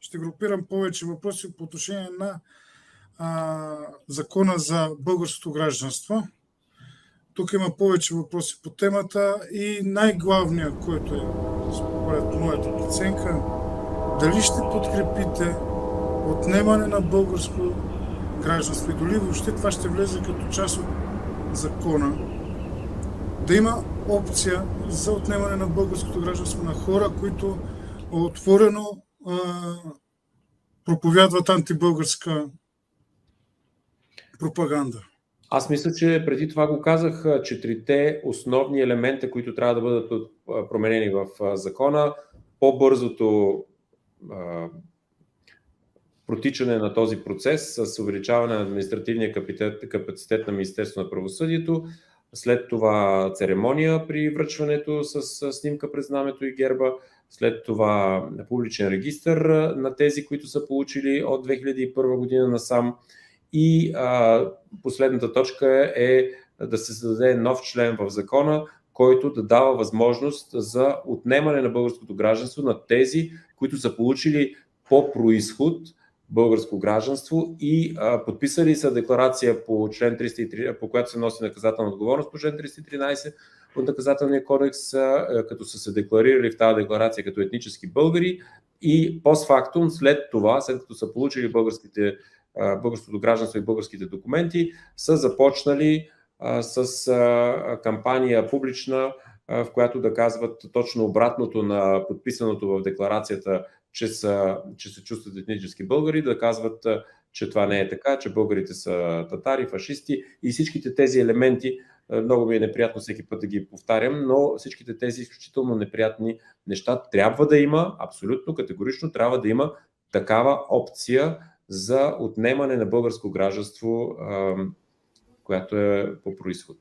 ще групирам повече въпроси по отношение на закона за българското гражданство. Тук има повече въпроси по темата и най-главният, който е според моята преценка, дали ще подкрепите отнемане на българско гражданство и дали въобще това ще влезе като част от закона, да има опция за отнемане на българското гражданство на хора, които отворено проповядват антибългарска пропаганда. Аз мисля, че преди това го казах, четирите основни елемента, които трябва да бъдат променени в закона, по-бързото протичане на този процес с увеличаване на административния капацитет на Министерството на правосъдието, след това церемония при връчването с снимка през знамето и герба, след това публичен регистър на тези, които са получили от 2001 година насам. И последната точка е да се създаде нов член в закона, който да дава възможност за отнемане на българското гражданство на тези, които са получили по произход българско гражданство и подписали са декларация по член 303, по която се носи наказателна отговорност по член 313 от наказателния кодекс, като са се декларирали в тази декларация като етнически българи и постфактум след това, след като са получили българското гражданство и българските документи, са започнали с кампания публична, в която да казват точно обратното на подписаното в декларацията, че се чувстват етнически българи, да казват, че това не е така, че българите са татари, фашисти и всичките тези елементи, много ми е неприятно всеки път да ги повтарям, но всичките тези изключително неприятни неща трябва да има, абсолютно категорично трябва да има такава опция за отнемане на българско гражданство, която е по произход.